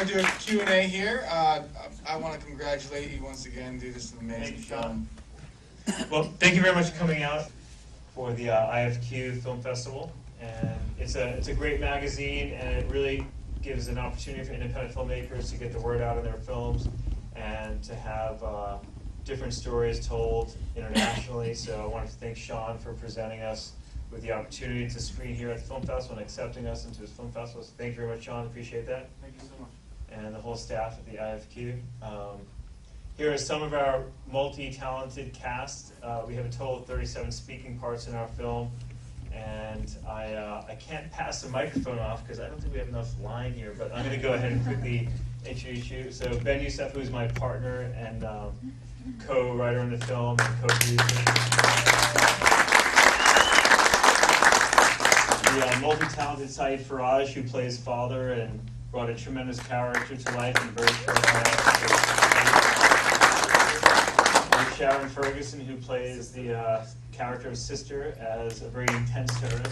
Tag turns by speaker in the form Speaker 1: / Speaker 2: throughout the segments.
Speaker 1: going to do a Q&A here. I want to congratulate you once again, dude. This is an amazing film.
Speaker 2: Well, thank you very much for coming out for the IFQ Film Festival. And it's a great magazine, and it really gives an opportunity for independent filmmakers to get the word out on their films and to have different stories told internationally. So I wanted to thank Sean for presenting us with the opportunity to screen here at the Film Festival and accepting us into his Film Festival. So thank you very much, Sean. Appreciate that.
Speaker 1: Thank you so much.
Speaker 2: And the whole staff at the IFQ. Here are some of our multi-talented cast. We have a total of 37 speaking parts in our film. And I can't pass the microphone off because I don't think we have enough line here, but I'm going to go ahead and quickly introduce you. So Ben Youssef, who's my partner and co-writer in the film and co-producer. The multi-talented Saeed Faraj, who plays father and brought a tremendous character to life in a very short time. Sharon Ferguson, who plays the character of sister as a very intense terrorist.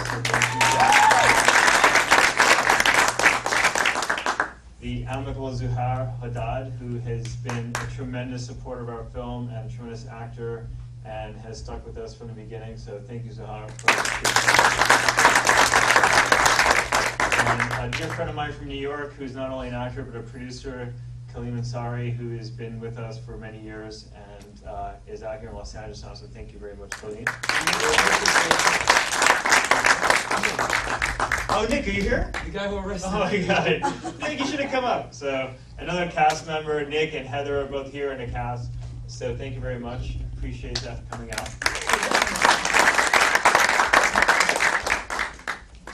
Speaker 2: The amicable Zuhair Haddad, who has been a tremendous supporter of our film and a tremendous actor and has stuck with us from the beginning. So thank you, Zuhair. And a dear friend of mine from New York, who's not only an actor but a producer, Kaleem Ansari, who has been with us for many years and is out here in Los Angeles now, so thank you very much, Kaleem. Oh, Nick, are you here?
Speaker 1: The guy who arrested
Speaker 2: Oh, my God. Nick, you should have come up. So another cast member, Nick and Heather, are both here in the cast. So thank you very much. Appreciate that for coming out.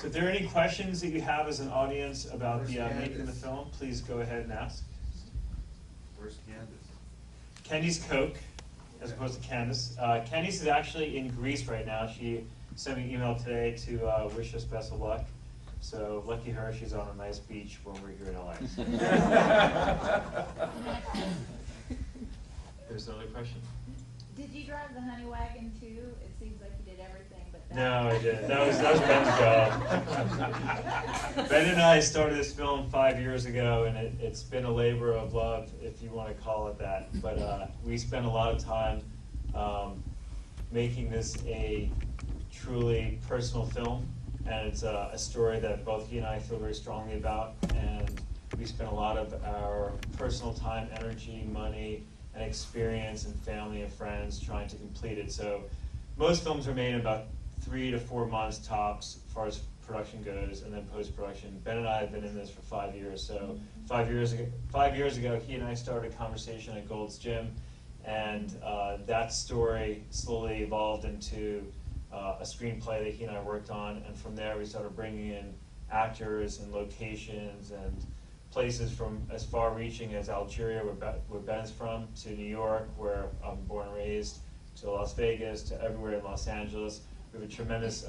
Speaker 2: So if there are any questions that you have as an audience about the making of the film, please go ahead and ask.
Speaker 3: Where's Candace?
Speaker 2: Candice Koch, as opposed to Candace. Candice is actually in Greece right now. She sent me an email today to wish us best of luck. So lucky her, she's on a nice beach when we're here in LA. There's another question.
Speaker 4: Did you drive the honey wagon too? It seems like you did everything but that.
Speaker 2: No, I didn't. That was Ben's job. Ben and I started this film 5 years ago, and it's been a labor of love, if you want to call it that. But we spent a lot of time making this a truly personal film, and it's a story that both he and I feel very strongly about, and we spent a lot of our personal time, energy, money, and experience and family and friends trying to complete it. So most films are made in about 3 to 4 months tops as far as production goes, and then post-production. Ben and I have been in this for 5 years. So 5 years ago, he and I started a conversation at Gold's Gym, and that story slowly evolved into a screenplay that he and I worked on, and from there we started bringing in actors and locations and places from as far-reaching as Algeria, where Ben's from, to New York, where I'm born and raised, to Las Vegas, to everywhere in Los Angeles. We have a tremendous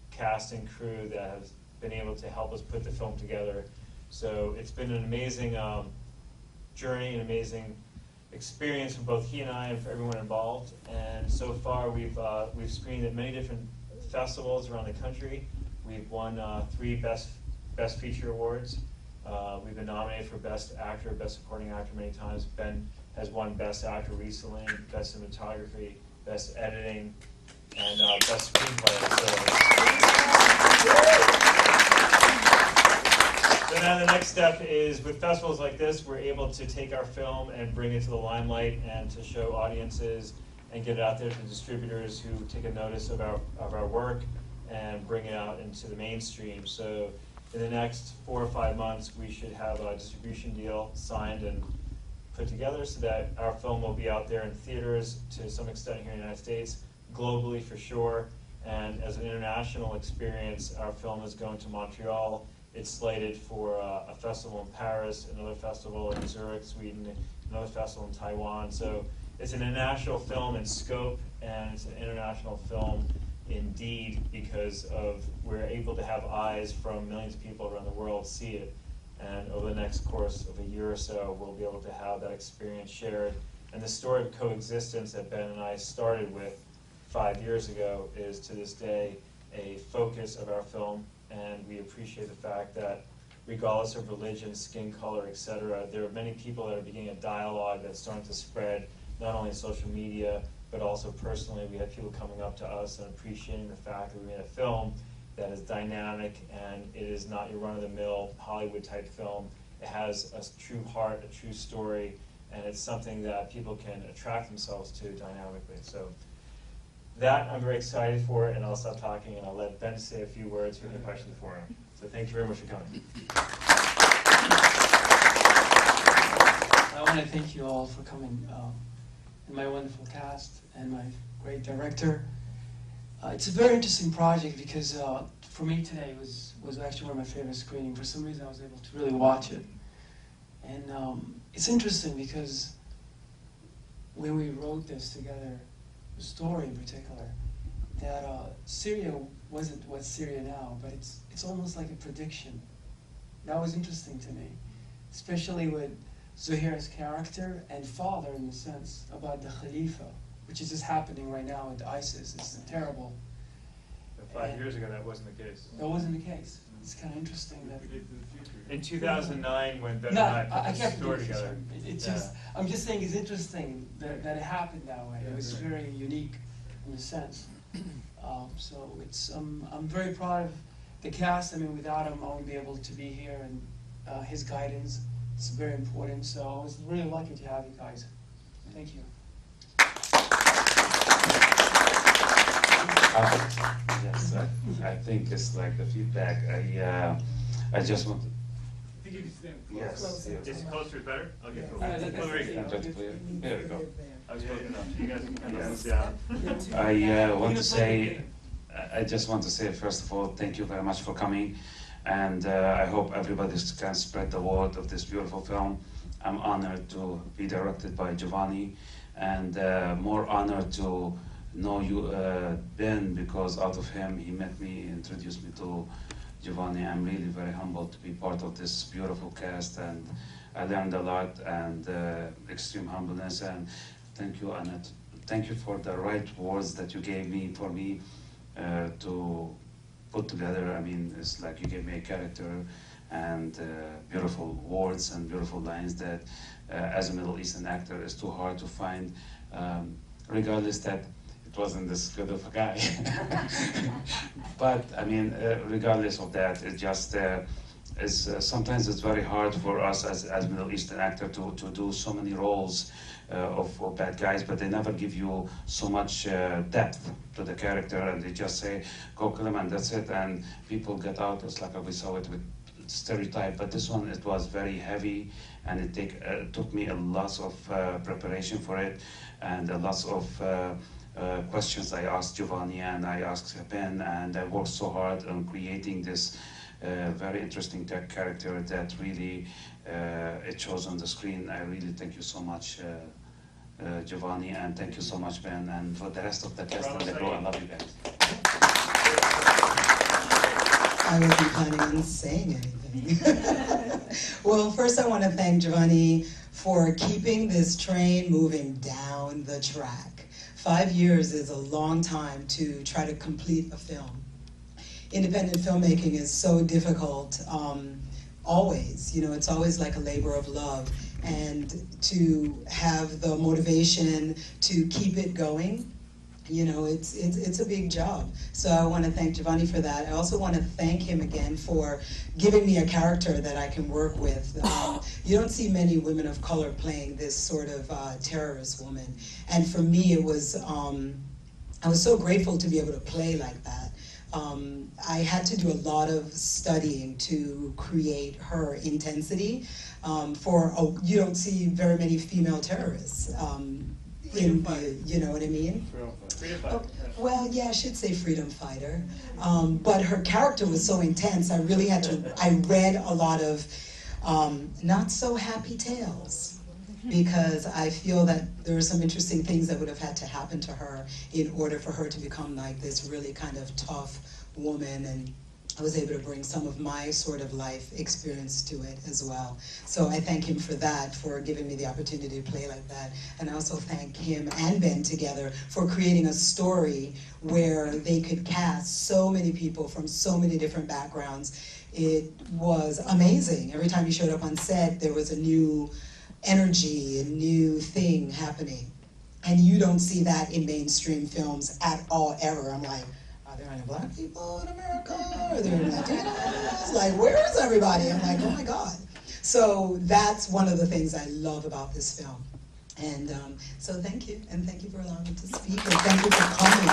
Speaker 2: cast and crew that has been able to help us put the film together. So it's been an amazing journey, an amazing experience for both he and I and for everyone involved. And so far we've screened at many different festivals around the country. We've won 3 Best Feature Awards. We've been nominated for Best Actor, Best Supporting Actor many times. Ben has won Best Actor recently, Best Cinematography, Best Editing, and Best Screenplay. So now the next step is, with festivals like this, we're able to take our film and bring it to the limelight and to show audiences and get it out there to distributors who take a notice of our work and bring it out into the mainstream. So in the next 4 or 5 months, we should have a distribution deal signed and put together so that our film will be out there in theaters to some extent here in the United States, globally for sure. And as an international experience, our film is going to Montreal. It's slated for a festival in Paris, another festival in Zurich, Sweden, another festival in Taiwan. So it's an international film in scope, and it's an international film indeed, because we're able to have eyes from millions of people around the world see it. And over the next course of a year or so, we'll be able to have that experience shared. And the story of coexistence that Ben and I started with 5 years ago is to this day a focus of our film, and we appreciate the fact that regardless of religion, skin color, etc. There are many people that are beginning a dialogue that's starting to spread, not only on social media, but also personally. We have people coming up to us and appreciating the fact that we made a film that is dynamic, and it is not your run-of-the-mill Hollywood type film. It has a true heart, a true story, and it's something that people can attract themselves to dynamically. So that I'm very excited for, and I'll stop talking and I'll let Ben say a few words for any questions for him. So thank you very much for coming.
Speaker 5: I want to thank you all for coming, and my wonderful cast and my great director. It's a very interesting project because for me today was actually one of my favorite screenings. For some reason I was able to really watch it. And it's interesting because when we wrote this together, the story in particular, that Syria wasn't what's Syria now, but it's almost like a prediction. That was interesting to me, especially with Zuhair's character and father, in the sense about the Khalifa, which is just happening right now with ISIS. It's terrible.
Speaker 2: But 5 years ago, that wasn't the case.
Speaker 5: That wasn't the case. It's kind of interesting that.
Speaker 2: In 2009, when Ben
Speaker 5: No,
Speaker 2: and I
Speaker 5: I
Speaker 2: put
Speaker 5: can't
Speaker 2: the story
Speaker 5: predict the
Speaker 2: together.
Speaker 5: future. It's just, I'm just saying it's interesting that it happened that way. It was very unique in a sense. So it's, I'm very proud of the cast. I mean, without him, I wouldn't be able to be here, and his guidance is very important. So I was really lucky to have you guys. Thank you.
Speaker 6: Yes, I think it's like the feedback. I just want. Yes.
Speaker 2: Is it closer better? Okay, cool.
Speaker 5: That's
Speaker 2: There you go.
Speaker 6: Just clear. There we go.
Speaker 2: I was close enough. You guys can kind of
Speaker 6: Yes.
Speaker 2: move down.
Speaker 6: I want to say, I just want to say, first of all, thank you very much for coming, and I hope everybody can spread the word of this beautiful film. I'm honored to be directed by Giovanni, and more honored to know you, Ben, because out of him, he met me, introduced me to Giovanni. I'm really very humbled to be part of this beautiful cast, and I learned a lot, and extreme humbleness, and thank you, Annette. Thank you for the right words that you gave me for me to put together. I mean, it's like you gave me a character and beautiful words and beautiful lines that as a Middle Eastern actor is too hard to find, regardless that it wasn't this good of a guy. But I mean, regardless of that, it just sometimes it's very hard for us as Middle Eastern actor to do so many roles of bad guys, but they never give you so much depth to the character, and they just say, go kill him, and that's it, and people get out. It's like we saw it with stereotype, but this one, it was very heavy, and it took me a lot of preparation for it, and a lot of questions I asked Giovanni and I asked Ben, and I worked so hard on creating this very interesting character that really it shows on the screen. I really thank you so much, Giovanni, and thank you so much, Ben, and for the rest of the cast and the crew. I love you guys.
Speaker 7: I wasn't planning on saying anything. Well, first I want to thank Giovanni for keeping this train moving down the track. 5 years is a long time to try to complete a film. Independent filmmaking is so difficult, always. You know, it's always like a labor of love. And to have the motivation to keep it going, you know, it's a big job. So I want to thank Giovanni for that. I also want to thank him again for giving me a character that I can work with. You don't see many women of color playing this sort of terrorist woman. And for me, it was, I was so grateful to be able to play like that. I had to do a lot of studying to create her intensity. You don't see very many female terrorists. You know what I mean?
Speaker 2: Freedom fighter.
Speaker 7: Well, yeah, I should say freedom fighter. But her character was so intense, I really had to, I read a lot of not so happy tales, because I feel that there are some interesting things that would have had to happen to her in order for her to become like this really kind of tough woman. And I was able to bring some of my sort of life experience to it as well. So I thank him for that, for giving me the opportunity to play like that. And I also thank him and Ben together for creating a story where they could cast so many people from so many different backgrounds. It was amazing. Every time you showed up on set, there was a new energy, a new thing happening. And you don't see that in mainstream films at all, ever. I'm like, are there any black people in America? Are there any Latinos? Like, where is everybody? I'm like, oh my God. So that's one of the things I love about this film. And so thank you, and thank you for allowing me to speak, and thank you for coming.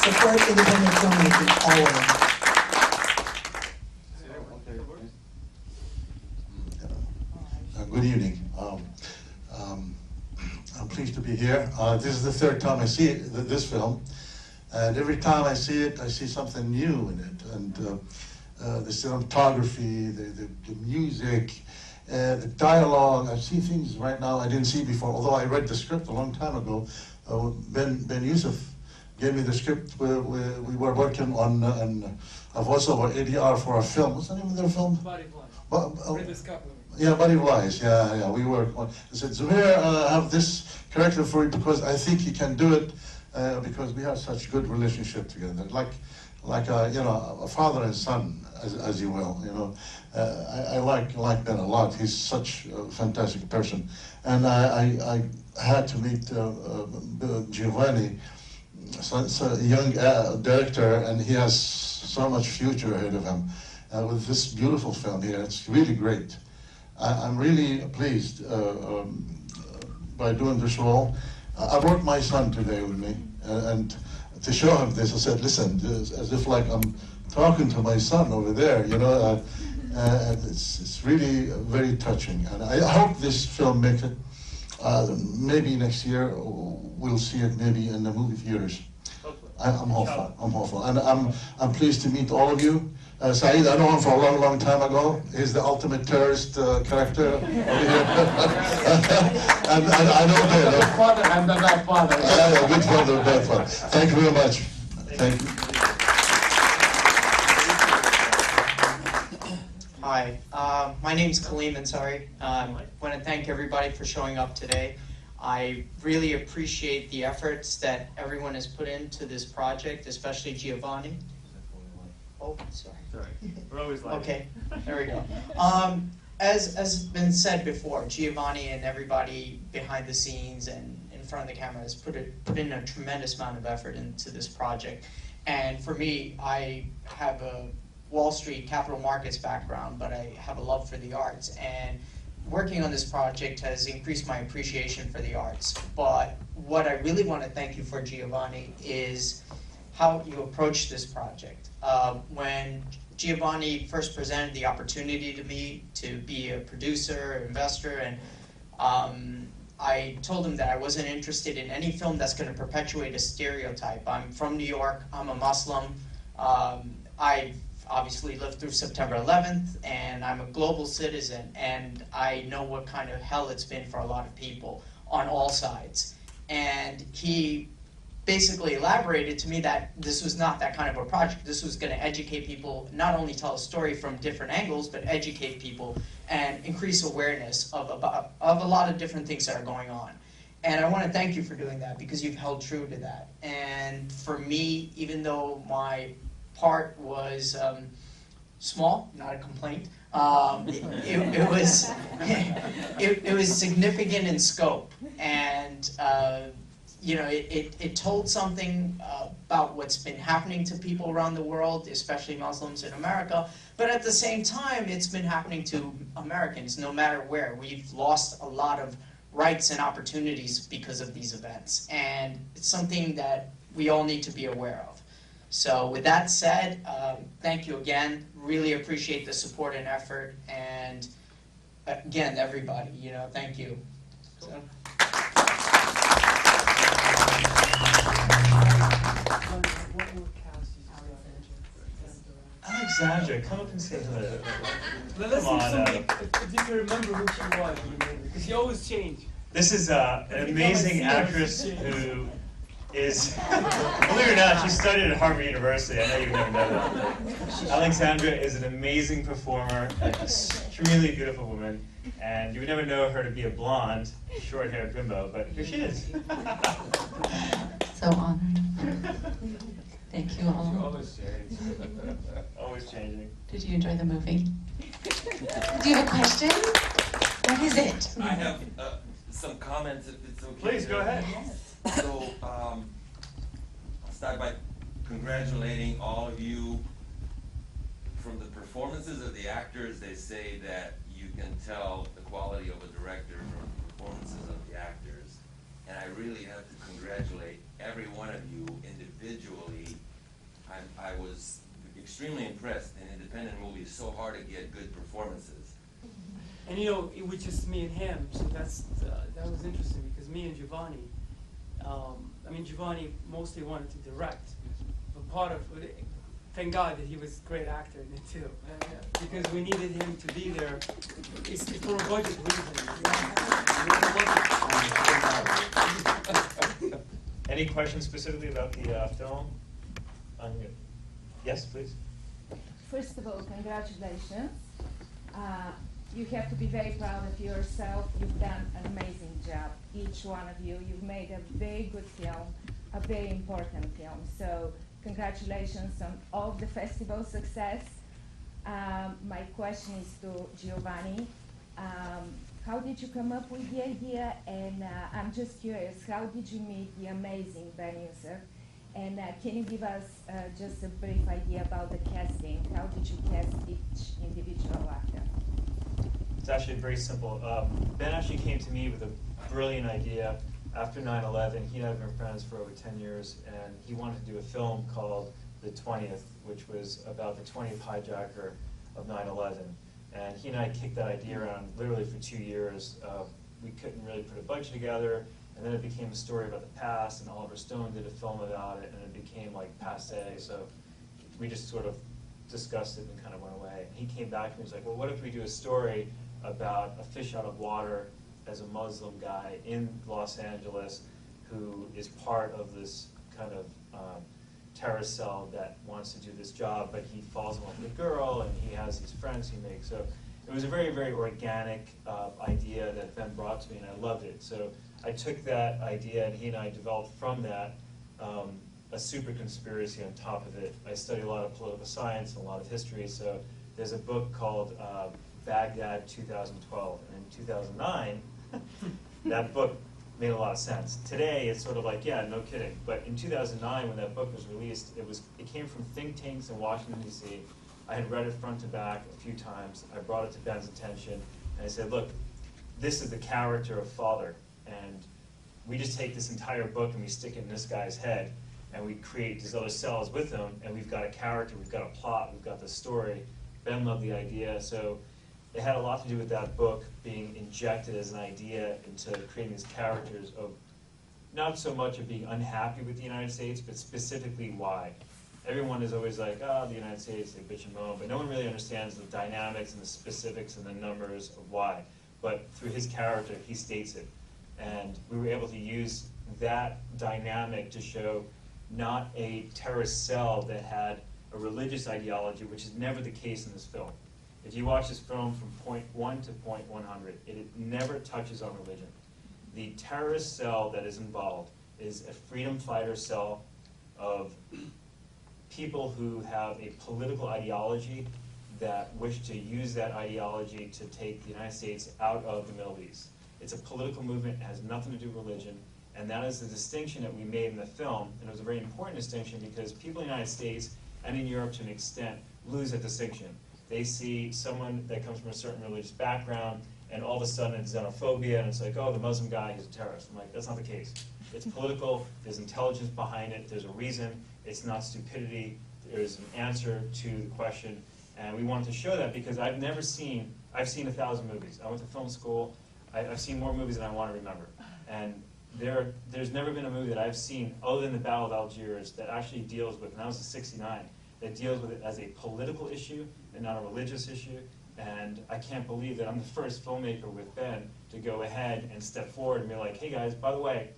Speaker 7: Support independent filmmaking always.
Speaker 8: Good evening. I'm pleased to be here. This is the third time I see this film, and every time I see it, I see something new in it. And the cinematography, the music, the dialogue. I see things right now I didn't see before. Although I read the script a long time ago, Ben Youssef gave me the script. We were working on a voiceover ADR for a film. What's the name of their film?
Speaker 9: Body Fly.
Speaker 8: Yeah, Body of Lies. Yeah. We work on. I said, Zuhair, have this character for you because I think he can do it because we have such good relationship together, like a father and son, as you will. I like Ben a lot. He's such a fantastic person, and I had to meet Giovanni, so a young director, and he has so much future ahead of him with this beautiful film here. It's really great. I'm really pleased by doing this role. I brought my son today with me, and to show him this, I said, listen, as if like I'm talking to my son over there, and it's really very touching. And I hope this film makes it, maybe next year, we'll see it maybe in the movie theaters. I'm hopeful. And I'm pleased to meet all of you. Saeed, I know him for a long, long time ago. He's the ultimate terrorist character over here. and I know Ben.
Speaker 9: The father and the bad father.
Speaker 8: Yeah, good father, bad father. Thank you very much. Thank you.
Speaker 10: Hi, my name's Kaleem Ansari. I want to thank everybody for showing up today. I really appreciate the efforts that everyone has put into this project, especially Giovanni. Oh, sorry.
Speaker 2: We're always like.
Speaker 10: Okay, there we go. As has been said before, Giovanni and everybody behind the scenes and in front of the camera has put in a tremendous amount of effort into this project. And for me, I have a Wall Street capital markets background, but I have a love for the arts. And working on this project has increased my appreciation for the arts. But what I really want to thank you for, Giovanni, is how you approached this project. When Giovanni first presented the opportunity to me to be a producer, investor, and I told him that I wasn't interested in any film that's going to perpetuate a stereotype. I'm from New York, I'm a Muslim, I obviously lived through September 11th, and I'm a global citizen, and I know what kind of hell it's been for a lot of people on all sides. And he basically elaborated to me that this was not that kind of a project. This was going to educate people, not only tell a story from different angles, but educate people and increase awareness of a lot of different things that are going on. And I want to thank you for doing that, because you've held true to that. And for me, even though my part was small, not a complaint, it was significant in scope, and it told something about what's been happening to people around the world, especially Muslims in America, but at the same time, it's been happening to Americans no matter where. We've lost a lot of rights and opportunities because of these events, and it's something that we all need to be aware of. So with that said, thank you again. Really appreciate the support and effort, and again, everybody, thank you. So.
Speaker 2: Alexandra, come up and say hello.
Speaker 9: Let's see something, if you can remember who she was, because she always changed.
Speaker 2: This is an amazing actress who is, believe it or not, she studied at Harvard University. I know you've never known that. But Alexandra is an amazing performer, an extremely beautiful woman, and you would never know her to be a blonde, short-haired bimbo, but here she is.
Speaker 11: So honored. Thank you all.
Speaker 2: Always changing. Always changing.
Speaker 11: Did you enjoy the movie? Do you have a question? What is it?
Speaker 12: I have some comments, if it's okay.
Speaker 2: Please, go ahead.
Speaker 12: So, I'll start by congratulating all of you. From the performances of the actors, they say that you can tell the quality of a director from the performances of the actors. And I really have to congratulate every one of you individually. I was extremely impressed. In independent movies, so hard to get good performances.
Speaker 9: And you know, it was just me and him, so that was interesting because me and Giovanni, I mean, Giovanni mostly wanted to direct, but part of it, thank God that he was a great actor in it too, because we needed him to be there. It's for a budget reason.
Speaker 2: Any questions specifically about the film? Yes, please.
Speaker 4: First of all, congratulations. You have to be very proud of yourself. You've done an amazing job, each one of you. You've made a very good film, a very important film. So congratulations on all the festival success. My question is to Giovanni. How did you come up with the idea? And I'm just curious, how did you meet the amazing Ben Youssef? And can you give us just a brief idea about the casting? How did you cast each individual actor?
Speaker 2: It's actually very simple. Ben actually came to me with a brilliant idea after 9/11. He and I have been friends for over 10 years, and he wanted to do a film called The 20th, which was about the 20th hijacker of 9/11. And he and I kicked that idea around literally for 2 years. We couldn't really put a budget together, and then it became a story about the past, and Oliver Stone did a film about it, and it became like passé. So we just sort of discussed it and kind of went away. And he came back to me and was like, well, what if we do a story about a fish out of water as a Muslim guy in Los Angeles who is part of this kind of terrorist cell that wants to do this job, but he falls in love with a girl and he has these friends he makes. So it was a very, very organic idea that Ben brought to me, and I loved it. So I took that idea, and he and I developed from that a super conspiracy on top of it. I study a lot of political science and a lot of history, so there's a book called Baghdad 2012, and in 2009, that book made a lot of sense. Today, it's sort of like, yeah, no kidding. But in 2009, when that book was released, it came from think tanks in Washington, D.C. I had read it front to back a few times. I brought it to Ben's attention, and I said, look, this is the character of Father, and we just take this entire book and we stick it in this guy's head, and we create these other cells with him, and we've got a character, we've got a plot, we've got the story. Ben loved the idea, so it had a lot to do with that book being injected as an idea into creating these characters of not so much of being unhappy with the United States, but specifically why. Everyone is always like, oh, the United States, they bitch and moan, but no one really understands the dynamics and the specifics and the numbers of why. But through his character, he states it. And we were able to use that dynamic to show not a terrorist cell that had a religious ideology, which is never the case in this film. If you watch this film from point 1 to point 100, it never touches on religion. The terrorist cell that is involved is a freedom fighter cell of people who have a political ideology that wish to use that ideology to take the United States out of the Middle East. It's a political movement, it has nothing to do with religion, and that is the distinction that we made in the film, and it was a very important distinction because people in the United States and in Europe to an extent lose that distinction. They see someone that comes from a certain religious background, and all of a sudden it's xenophobia, and it's like, oh, the Muslim guy, he's a terrorist. I'm like, that's not the case. It's political, there's intelligence behind it, there's a reason, it's not stupidity, there's an answer to the question, and we wanted to show that because I've seen 1,000 movies. I went to film school, I've seen more movies than I want to remember. And there's never been a movie that I've seen, other than the Battle of Algiers, that actually deals with, and that was in '69, that deals with it as a political issue and not a religious issue. And I can't believe that I'm the first filmmaker with Ben to go ahead and step forward and be like, hey guys, by the way,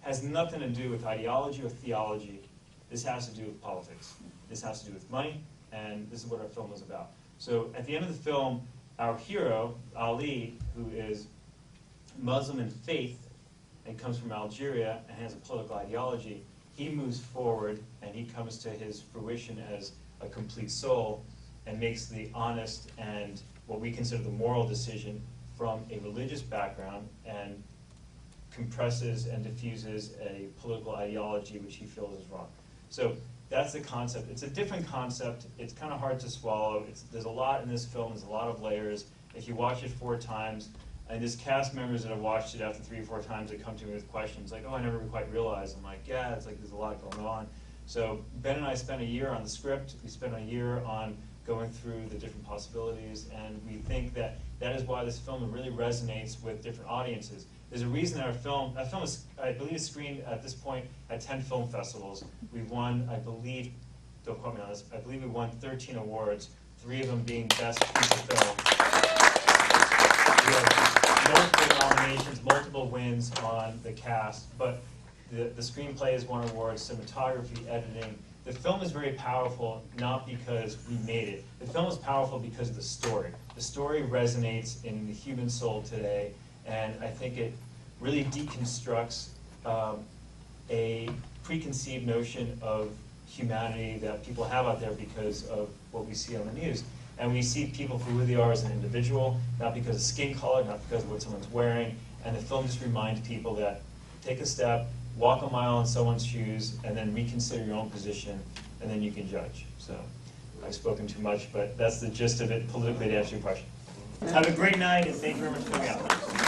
Speaker 2: has nothing to do with ideology or theology. This has to do with politics. This has to do with money, and this is what our film is about. So at the end of the film, our hero, Ali, who is Muslim in faith and comes from Algeria and has a political ideology, he moves forward and he comes to his fruition as a complete soul and makes the honest and what we consider the moral decision from a religious background and compresses and diffuses a political ideology which he feels is wrong. So that's the concept. It's a different concept. It's kind of hard to swallow. There's a lot in this film. There's a lot of layers. If you watch it 4 times, and there's cast members that have watched it after 3 or 4 times that come to me with questions like, oh, I never quite realized. I'm like, yeah, it's like there's a lot going on. So Ben and I spent a year on the script. We spent a year on going through the different possibilities, and we think that that is why this film really resonates with different audiences. There's a reason that our film is, I believe, screened at this point at 10 film festivals. We've won, I believe, don't quote me on this, I believe we won 13 awards, 3 of them being Best Feature Film. We have multiple nominations, multiple wins on the cast, but the screenplay has won awards, cinematography, editing. The film is very powerful, not because we made it. The film is powerful because of the story. The story resonates in the human soul today, and I think it really deconstructs a preconceived notion of humanity that people have out there because of what we see on the news. And we see people for who they are as an individual, not because of skin color, not because of what someone's wearing, and the film just reminds people that take a step, walk a mile in someone's shoes, and then reconsider your own position, and then you can judge. So I've spoken too much, but that's the gist of it politically to answer your question. Have a great night, and thank you very much for coming out.